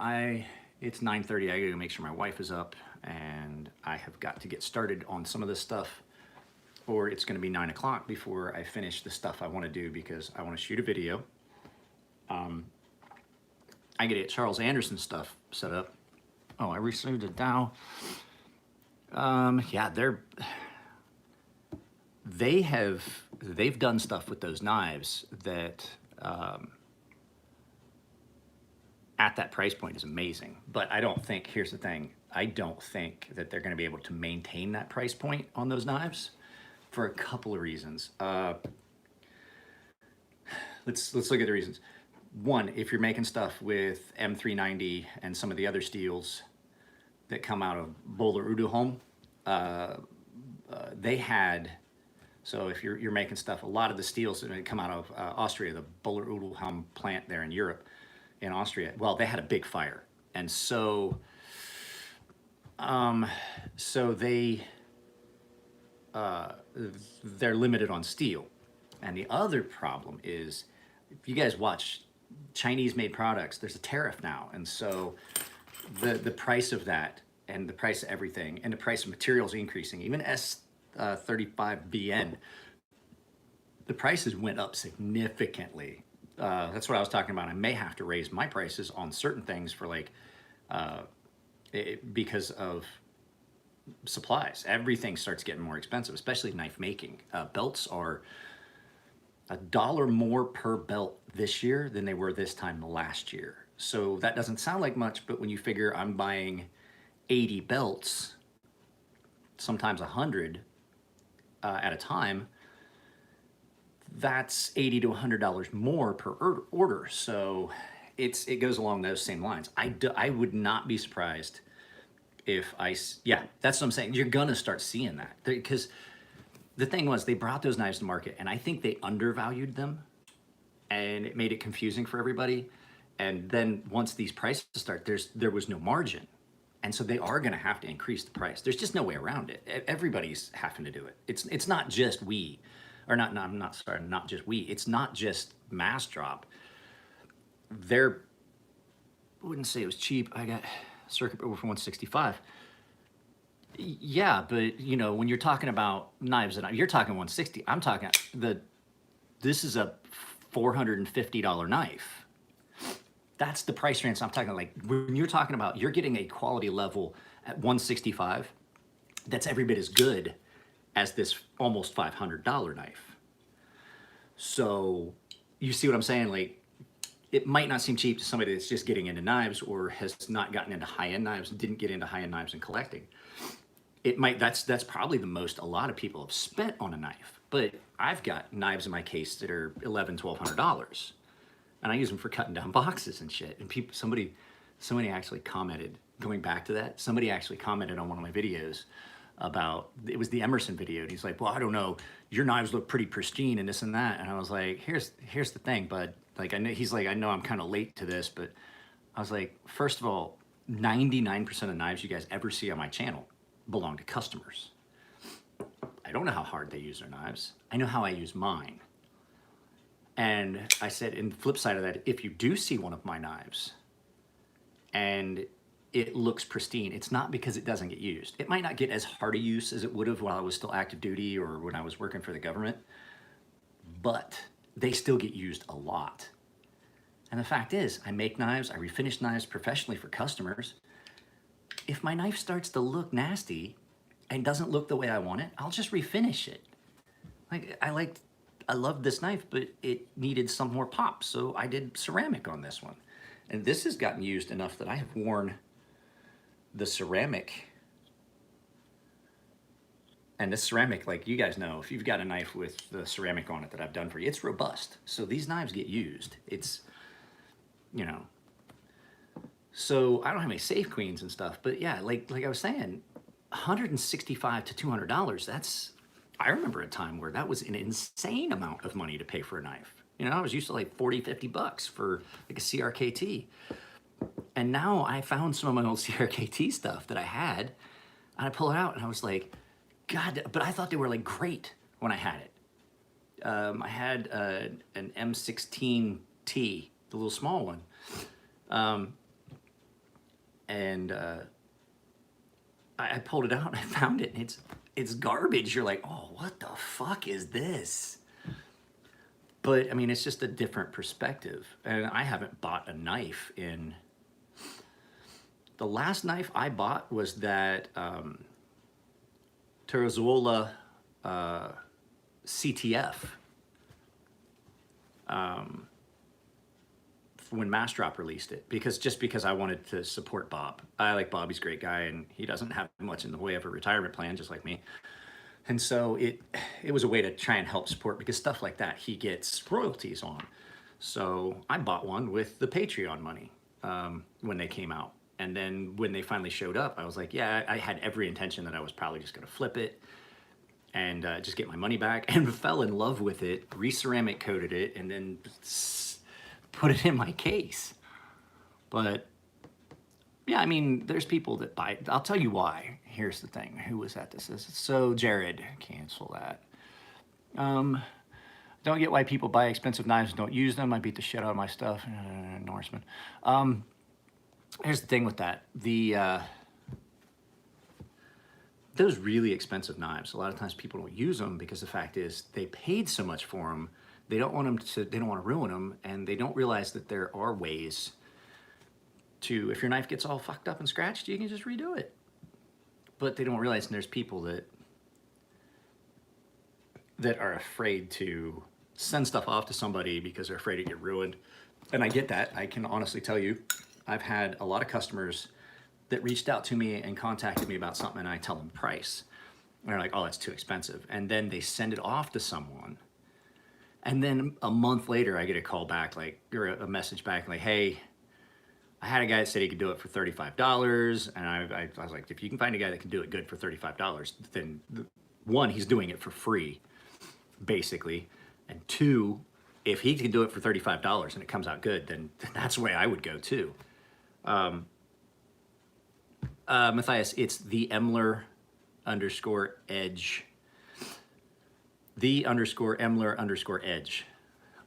A: It's 9:30. I gotta make sure my wife is up, and I have got to get started on some of this stuff, or it's gonna be 9 o'clock before I finish the stuff I want to do, because I want to shoot a video. I gotta get Charles Anderson stuff set up. Oh, I received it now. Yeah, they've done stuff with those knives that at that price point is amazing. But I don't think, here's the thing, I don't think that they're going to be able to maintain that price point on those knives for a couple of reasons. Let's look at the reasons. One, if you're making stuff with M390 and some of the other steels that come out of Böhler Uddeholm, they had, so if you're making stuff, a lot of the steels that come out of Austria, the Böhler Uddeholm plant there in Europe, in Austria, well, they had a big fire. And so, they're limited on steel. And the other problem is, if you guys watch Chinese-made products, there's a tariff now, and so the price of that, and the price of everything, and the price of materials increasing. Even S35BN, the prices went up significantly. That's what I was talking about. I may have to raise my prices on certain things for like because of supplies. Everything starts getting more expensive, especially knife making. Belts are $1 more per belt this year than they were this time last year. So that doesn't sound like much, but when you figure I'm buying 80 belts, sometimes 100 at a time, that's $80 to $100 more per order. So it goes along those same lines. I would not be surprised if yeah, that's what I'm saying. You're gonna start seeing that, because the thing was, they brought those knives to market, and I think they undervalued them, and it made it confusing for everybody. And then once these prices start, there was no margin, and so they are going to have to increase the price. There's just no way around it. Everybody's having to do it. It's not just we, or not. No, I'm not sorry, not just we. It's not just Massdrop. I wouldn't say it was cheap. I got circuit over for 165. Yeah, but you know, when you're talking about knives, and you're talking 160, I'm talking this is a $450 knife. That's the price range I'm talking. Like, when you're talking about, you're getting a quality level at 165 that's every bit as good as this almost $500 knife. So you see what I'm saying? Like, it might not seem cheap to somebody that's just getting into knives or has not gotten into high-end knives, didn't get into high-end knives and collecting. It might, that's probably the most a lot of people have spent on a knife. But I've got knives in my case that are $1,100-$1,200, and I use them for cutting down boxes and shit. And people, somebody actually commented, going back to that, somebody actually commented on one of my videos about, it was the Emerson video, and he's like, well, I don't know, your knives look pretty pristine and this and that. And I was like, here's the thing, bud. Like, I know, he's like, I know I'm kind of late to this, but I was like, first of all, 99% of knives you guys ever see on my channel belong to customers. I don't know how hard they use their knives. I know how I use mine. And I said, and the flip side of that, if you do see one of my knives and it looks pristine, it's not because it doesn't get used. It might not get as hard a use as it would have while I was still active duty or when I was working for the government, but they still get used a lot. And the fact is, I make knives, I refinish knives professionally for customers. If my knife starts to look nasty and doesn't look the way I want it, I'll just refinish it. Like, I love this knife, but it needed some more pop, so I did ceramic on this one. And this has gotten used enough that I have worn the ceramic. And this ceramic, like you guys know, if you've got a knife with the ceramic on it that I've done for you, it's robust. So these knives get used. It's, you know, so I don't have any safe queens and stuff, but yeah, like I was saying, $165 to $200, that's, I remember a time where that was an insane amount of money to pay for a knife. You know, I was used to like 40, 50 bucks for like a CRKT. And now I found some of my old CRKT stuff that I had, and I pull it out and I was like, God, but I thought they were like great when I had it. I had an M16T, the little small one. I pulled it out and I found it, and it's garbage. You're like, oh, what the fuck is this? But I mean, it's just a different perspective. And I haven't bought a knife in, the last knife I bought was that Terrazuola CTF. When Mastrop released it, because I wanted to support Bob. I like Bob, he's a great guy, and he doesn't have much in the way of a retirement plan, just like me. And so it was a way to try and help support, because stuff like that he gets royalties on. So I bought one with the Patreon money when they came out. And then when they finally showed up, I was like, yeah, I had every intention that I was probably just gonna flip it and just get my money back, and fell in love with it, re-ceramic coated it, and then put it in my case. But yeah, I mean, there's people that buy it. I'll tell you why. Here's the thing. Who was that? This is so Jared. Cancel that. Don't get why people buy expensive knives and don't use them. I beat the shit out of my stuff. Norseman. Here's the thing with that. Those really expensive knives, a lot of times people don't use them because the fact is they paid so much for them. They don't want they don't want to ruin them, and they don't realize that there are ways to, if your knife gets all fucked up and scratched, you can just redo it. But they don't realize, and there's people that are afraid to send stuff off to somebody because they're afraid it get ruined. And I get that. I can honestly tell you, I've had a lot of customers that reached out to me and contacted me about something, and I tell them the price. And they're like, oh, that's too expensive. And then they send it off to someone. And then a month later, I get a call back, like, or a message back, like, hey, I had a guy that said he could do it for $35. And I was like, if you can find a guy that can do it good for $35, then one, he's doing it for free, basically. And two, if he can do it for $35 and it comes out good, then that's the way I would go too. Matthias, it's the Emler_Edge. The_Emler_Edge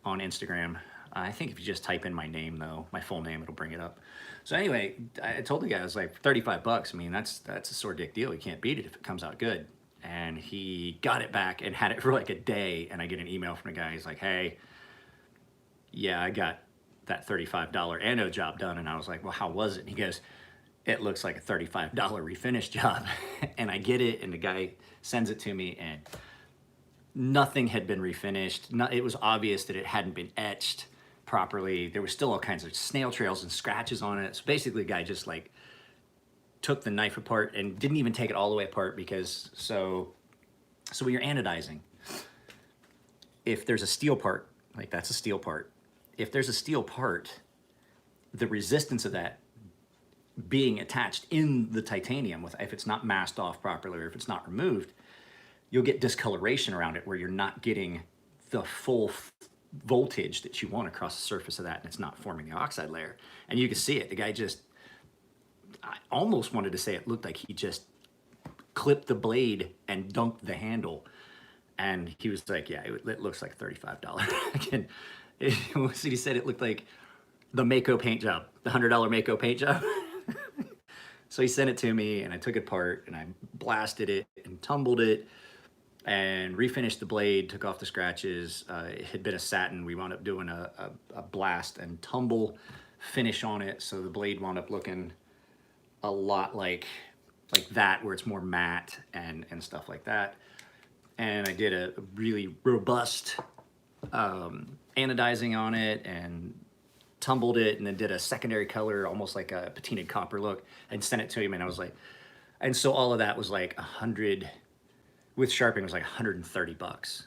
A: on Instagram. I think if you just type in my name, though, my full name, it'll bring it up. So anyway, I told the guy, I was like, 35 bucks. I mean, that's a sore dick deal. You can't beat it if it comes out good. And he got it back and had it for like a day. And I get an email from a guy. He's like, hey, yeah, I got that $35 anode job done. And I was like, well, how was it? And he goes, it looks like a $35 refinish job. And I get it. And the guy sends it to me, and nothing had been refinished. It was obvious that it hadn't been etched. properly. There was still all kinds of snail trails and scratches on it. So basically the guy just like took the knife apart and didn't even take it all the way apart because so when you're anodizing, if there's a steel part, like that's a steel part, if there's a steel part, the resistance of that being attached in the titanium, if it's not masked off properly or if it's not removed, you'll get discoloration around it where you're not getting the full voltage that you want across the surface of that, and it's not forming the oxide layer. And you can see it. The guy just, I almost wanted to say it looked like he just clipped the blade and dunked the handle. And he was like, yeah, it looks like $35. Again, he said it looked like the Mako paint job, the $100 Mako paint job. So he sent it to me and I took it apart and I blasted it and tumbled it and refinished the blade, took off the scratches. It had been a satin. We wound up doing a blast and tumble finish on it. So the blade wound up looking a lot like that, where it's more matte and stuff like that. And I did a really robust anodizing on it and tumbled it, and then did a secondary color, almost like a patinaed copper look, and sent it to him. And I was like, and so all of that was like 100, with sharpening was like $130.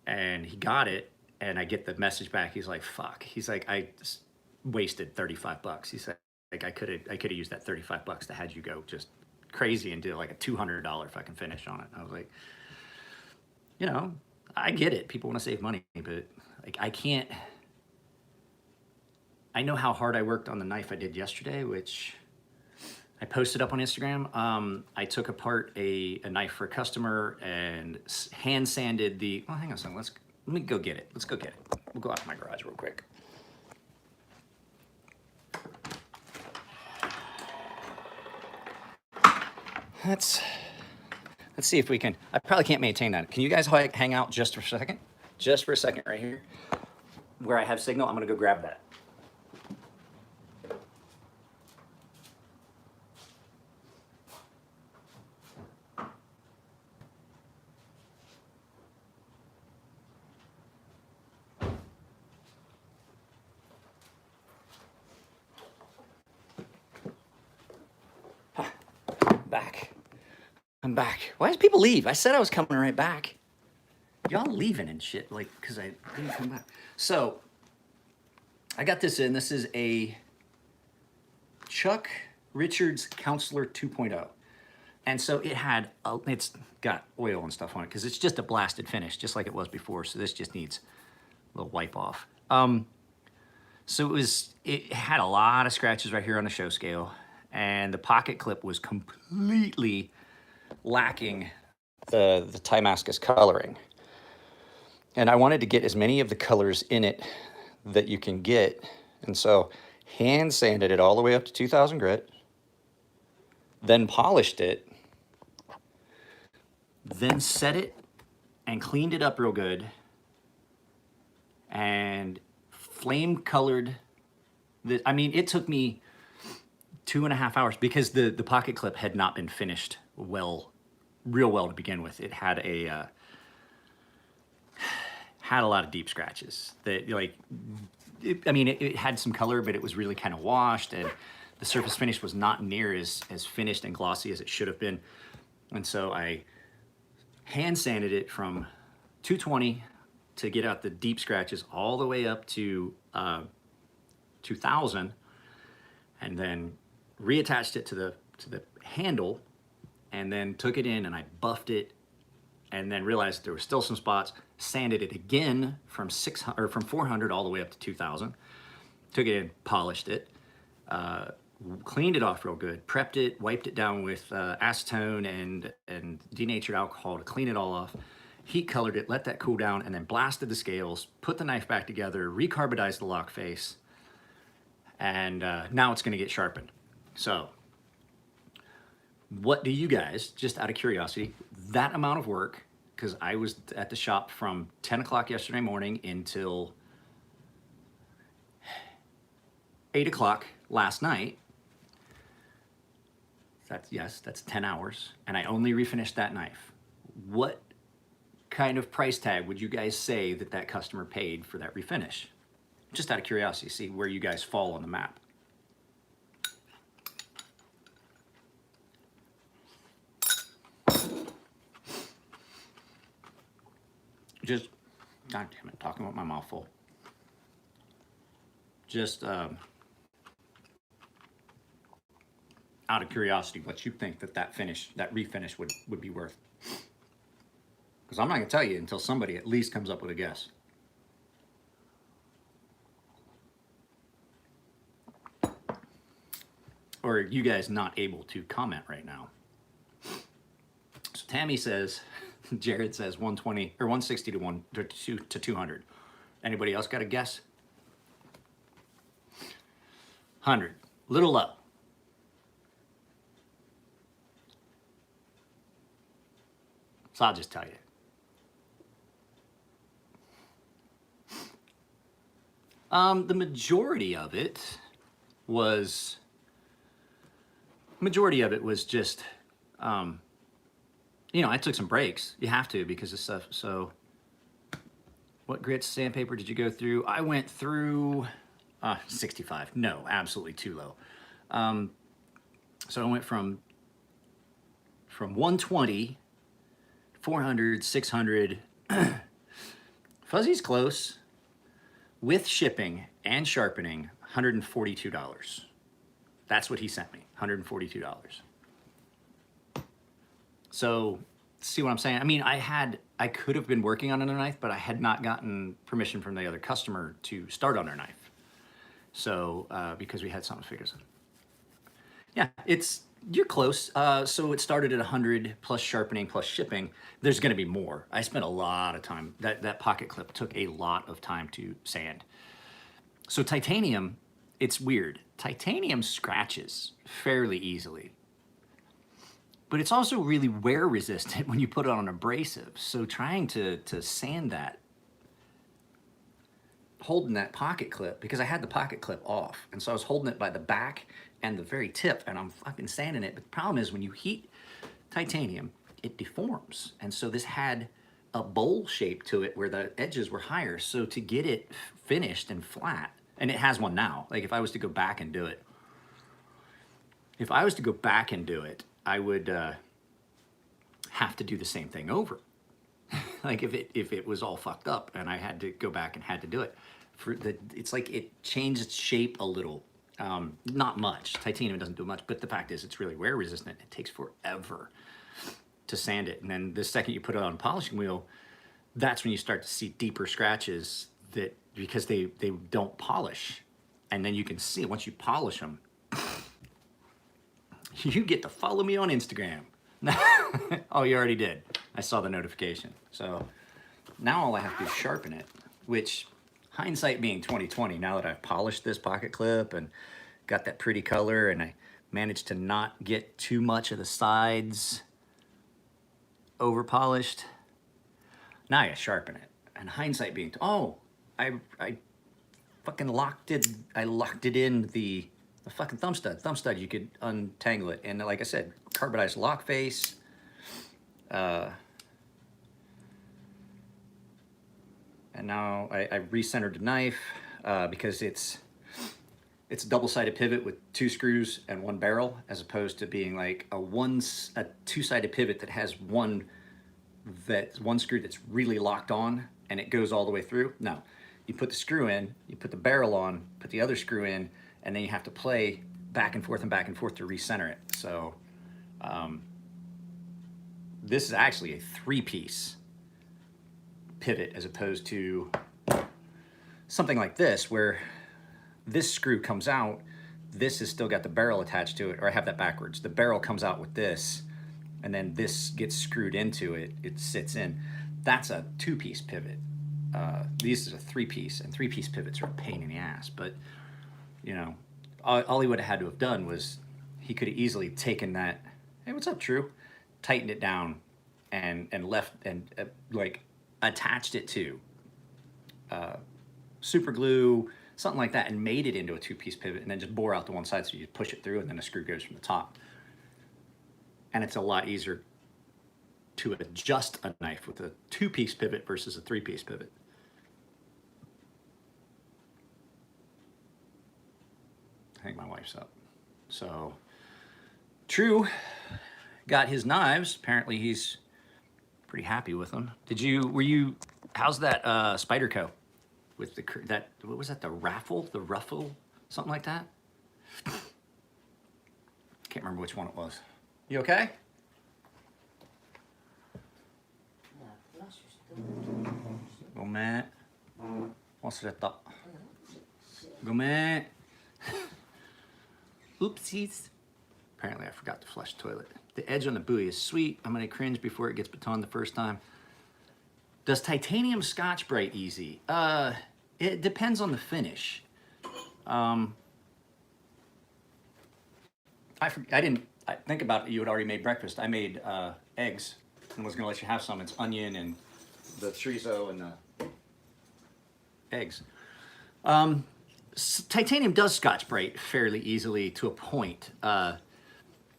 A: And he got it, and I get the message back. He's like, fuck. He's like, I wasted $35. He said, like, I could have used that $35 to had you go just crazy and do like a $200 fucking finish on it. I was like, you know, I get it. People want to save money, but like, I know how hard I worked on the knife I did yesterday, which I posted up on Instagram. I took apart a knife for a customer and hand sanded the, well, hang on a second, let me go get it. Let's go get it. We'll go out to my garage real quick. Let's see if we can, I probably can't maintain that. Can you guys hang out just for a second? Just for a second right here. Where I have signal, I'm gonna go grab that. I'm back. Why does people leave? I said I was coming right back. Y'all leaving and shit, like, because I didn't come back. So, I got this in. This is a Chuck Richards Counselor 2.0. And so it's got oil and stuff on it because it's just a blasted finish, just like it was before. So this just needs a little wipe off. So it had a lot of scratches right here on the show scale, and the pocket clip was completely lacking the Timascus coloring. And I wanted to get as many of the colors in it that you can get. And so hand sanded it all the way up to 2000 grit, then polished it, then set it and cleaned it up real good, and flame colored the, I mean, it took me 2.5 hours because the pocket clip had not been finished real well to begin with. It had had a lot of deep scratches that, like, it had some color, but it was really kind of washed, and the surface finish was not near as finished and glossy as it should have been. And so I hand sanded it from 220 to get out the deep scratches all the way up to 2000, and then reattached it to the handle, and then took it in and I buffed it, and then realized there were still some spots, sanded it again from 400 all the way up to 2000, took it in, polished it, cleaned it off real good, prepped it, wiped it down with acetone and denatured alcohol to clean it all off, heat colored it, let that cool down, and then blasted the scales, put the knife back together, recarbonized the lock face, and now it's gonna get sharpened. So, what do you guys, just out of curiosity, that amount of work, because I was at the shop from 10 o'clock yesterday morning until 8 o'clock last night. That's 10 hours, and I only refinished that knife. What kind of price tag would you guys say that customer paid for that refinish? Just out of curiosity, see where you guys fall on the map. Just, God damn it, talking with my mouth full. Just out of curiosity, what you think that finish, that refinish would be worth. Because I'm not going to tell you until somebody at least comes up with a guess. Or are you guys not able to comment right now? So Tammy says, Jared says 120 or 160 to 200. Anybody else got a guess? 100, little low. So I'll just tell you. The majority of it was just, you know, I took some breaks. You have to because of stuff. So what grits, sandpaper did you go through? I went through 65. No, absolutely too low. So I went from 120, 400, 600. Fuzzy's close. With shipping and sharpening, $142. That's what he sent me, $142. So, see what I'm saying? I mean, I could have been working on another knife, but I had not gotten permission from the other customer to start on their knife. So, because we had something to figure out. Yeah, you're close. So it started at 100 plus sharpening plus shipping. There's going to be more. I spent a lot of time. That pocket clip took a lot of time to sand. So titanium, it's weird. Titanium scratches fairly easily, but it's also really wear resistant when you put it on abrasive. So trying to sand that, holding that pocket clip, because I had the pocket clip off, and so I was holding it by the back and the very tip, and I'm fucking sanding it. But the problem is when you heat titanium, it deforms. And so this had a bowl shape to it where the edges were higher. So to get it finished and flat, and it has one now, like if I was to go back and do it, I would have to do the same thing over. Like if it was all fucked up and I had to go back and had to do it. It's like it changed its shape a little. Not much. Titanium doesn't do much, but the fact is it's really wear resistant. It takes forever to sand it. And then the second you put it on a polishing wheel, that's when you start to see deeper scratches because they don't polish. And then you can see once you polish them, you get to follow me on Instagram. Oh, you already did. I saw the notification. So now all I have to do is sharpen it, which hindsight being 2020, now that I've polished this pocket clip and got that pretty color and I managed to not get too much of the sides over polished, now I sharpen it. And hindsight being, I fucking locked it in the fucking thumb stud. You could untangle it. And like I said, carbonized lock face, and now I recentered the knife because it's a double-sided pivot with 2 screws and 1 barrel, as opposed to being like a 2-sided pivot that has one screw that's really locked on and it goes all the way through. No, you put the screw in, you put the barrel on, put the other screw in, and then you have to play back and forth to recenter it. So this is actually a 3-piece pivot as opposed to something like this where this screw comes out, this has still got the barrel attached to it, or I have that backwards. The barrel comes out with this, and then this gets screwed into it, it sits in. That's a 2-piece pivot. This is a 3-piece, and 3-piece pivots are a pain in the ass, but you know, all he would have had to have done was he could have easily taken that, hey, what's up, True? Tightened it down and left and like attached it to super glue, something like that, and made it into a 2-piece pivot and then just bore out the one side so you push it through and then a screw goes from the top. And it's a lot easier to adjust a knife with a 2-piece pivot versus a 3-piece pivot. I think my wife's up. So, True got his knives. Apparently he's pretty happy with them. How's that Spyderco with what was that, the ruffle, something like that? Can't remember which one it was. You okay? God med. What's that? God med. Oopsies. Apparently I forgot to flush the toilet. The edge on the buoy is sweet. I'm gonna cringe before it gets batoned the first time. Does titanium Scotch-Brite easy? It depends on the finish. I think about it, you had already made breakfast. I made eggs and was gonna let you have some. It's onion and the chorizo and the eggs. Titanium does Scotch-Brite fairly easily to a point.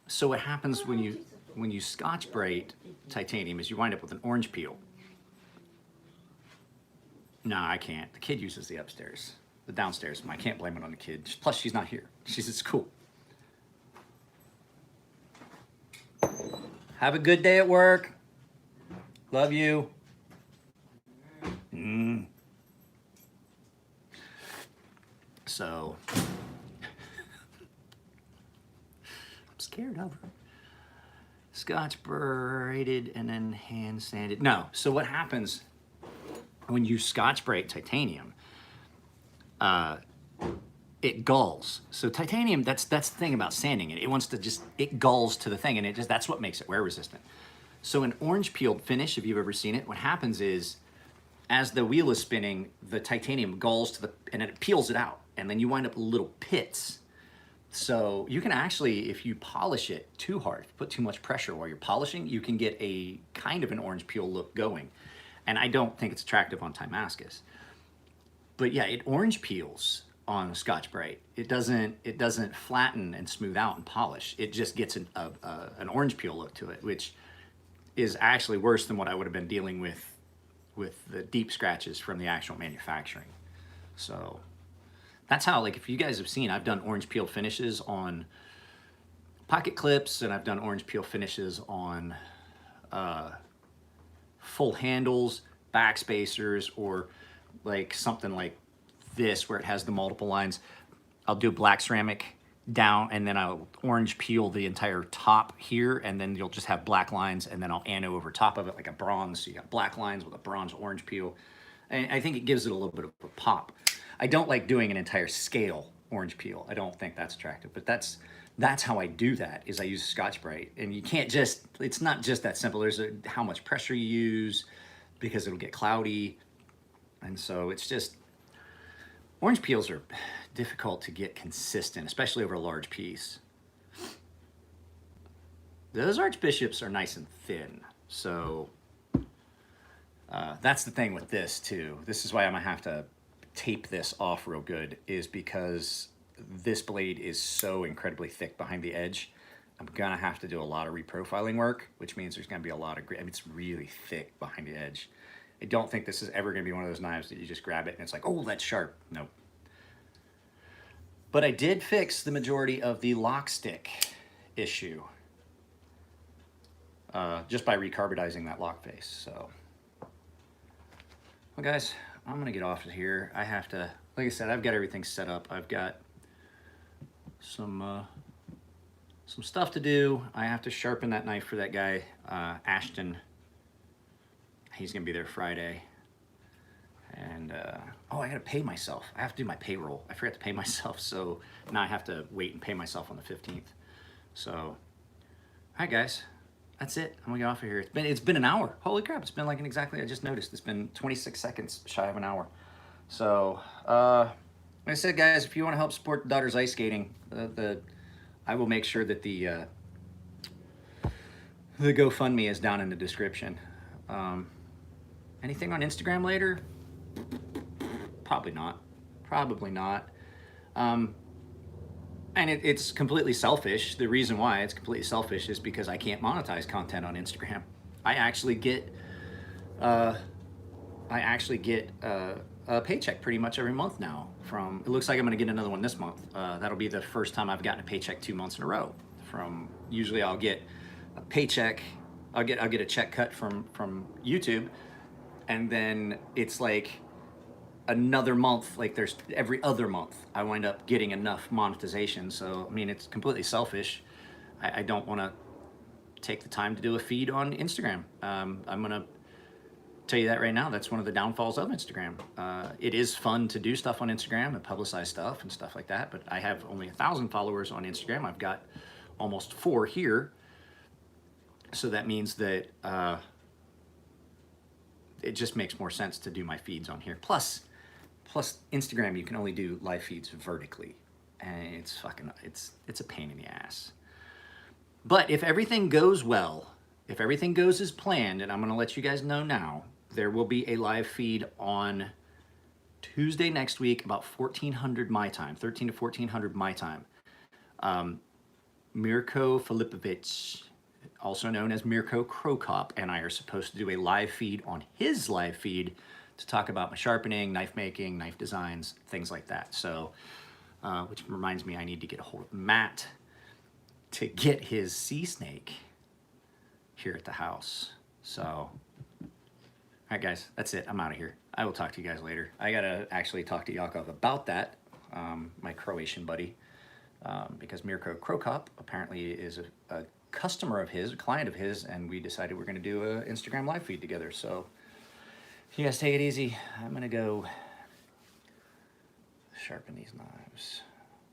A: So what happens when you Scotch-Brite titanium is you wind up with an orange peel. No, I can't. The kid uses the upstairs. The downstairs, I can't blame it on the kid. Plus, she's not here. She's at school. Have a good day at work. Love you. So, I'm scared of her. Scotch-Brited and then hand sanded. No, so what happens when you Scotch-Brite titanium, it gulls. So titanium, that's the thing about sanding it. It wants to it gulls to the thing, and that's what makes it wear resistant. So an orange peeled finish, if you've ever seen it, what happens is, as the wheel is spinning, the titanium gulls and it peels it out, and then you wind up with little pits. So you can actually, if you polish it too hard, put too much pressure while you're polishing, you can get a kind of an orange peel look going. And I don't think it's attractive on Timascus. But yeah, it orange peels on Scotch-Brite. It doesn't flatten and smooth out and polish. It just gets an orange peel look to it, which is actually worse than what I would have been dealing with the deep scratches from the actual manufacturing. So that's how, like, if you guys have seen, I've done orange peel finishes on pocket clips, and I've done orange peel finishes on full handles, backspacers, or like something like this where it has the multiple lines. I'll do black ceramic down, and then I'll orange peel the entire top here, and then you'll just have black lines, and then I'll anno over top of it like a bronze. So you got black lines with a bronze orange peel. And I think it gives it a little bit of a pop. I don't like doing an entire scale orange peel. I don't think that's attractive, but that's how I do that, is I use Scotch-Brite. And you can't just, it's not just that simple. There's how much pressure you use, because it'll get cloudy. And so it's just, orange peels are difficult to get consistent, especially over a large piece. Those archbishops are nice and thin. So that's the thing with this too. This is why I'm gonna have to tape this off real good, is because this blade is so incredibly thick behind the edge. I'm gonna have to do a lot of reprofiling work, which means there's gonna be a lot of, it's really thick behind the edge. I don't think this is ever gonna be one of those knives that you just grab it and it's like, oh, that's sharp. Nope. But I did fix the majority of the lock stick issue just by recarbonizing that lock face. So, well guys, I'm gonna get off of here. I have to, like I said, I've got everything set up. I've got some stuff to do. I have to sharpen that knife for that guy, Ashton. He's gonna be there Friday. And, oh, I gotta pay myself. I have to do my payroll. I forgot to pay myself, so now I have to wait and pay myself on the 15th. So, all right guys, that's it. I'm gonna get off of here. It's been an hour. Holy crap, it's been like exactly, I just noticed. It's been 26 seconds shy of an hour. So, like I said, guys, if you wanna help support Daughter's Ice Skating, I will make sure that the GoFundMe is down in the description. Anything on Instagram later? Probably not. Probably not. And it's completely selfish. The reason why it's completely selfish is because I can't monetize content on Instagram. I actually get a paycheck pretty much every month now. From, it looks like I'm going to get another one this month. That'll be the first time I've gotten a paycheck 2 months in a row. From, usually I'll get a paycheck, I'll get a check cut from YouTube, and then it's like another month, like there's every other month I wind up getting enough monetization. So I mean, it's completely selfish. I don't want to take the time to do a feed on Instagram. I'm gonna tell you that right now. That's one of the downfalls of Instagram. It is fun to do stuff on Instagram and publicize stuff and stuff like that, but I have only 1,000 followers on Instagram. I've got almost 4 here. So that means that it just makes more sense to do my feeds on here. Plus Instagram, you can only do live feeds vertically, and it's a pain in the ass. But if everything goes well, if everything goes as planned, and I'm gonna let you guys know now, there will be a live feed on Tuesday next week, about 1400 my time, 13 to 1400 my time. Mirko Filipovic, also known as Mirko Krokop, and I are supposed to do a live feed on his live feed to talk about my sharpening, knife making, knife designs, things like that. So, which reminds me, I need to get a hold of Matt to get his sea snake here at the house. So, all right, guys, that's it. I'm out of here. I will talk to you guys later. I gotta actually talk to Yakov about that, my Croatian buddy, because Mirko Krokop apparently is a customer of his, a client of his, and we decided we're gonna do an Instagram live feed together. So, you guys take it easy. I'm gonna go sharpen these knives.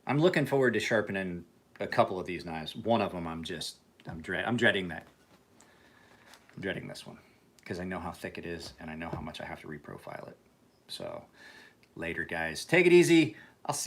A: I'm looking forward to sharpening a couple of these knives. One of them I'm dreading that. I'm dreading this one because I know how thick it is and I know how much I have to reprofile it. So later, guys. Take it easy.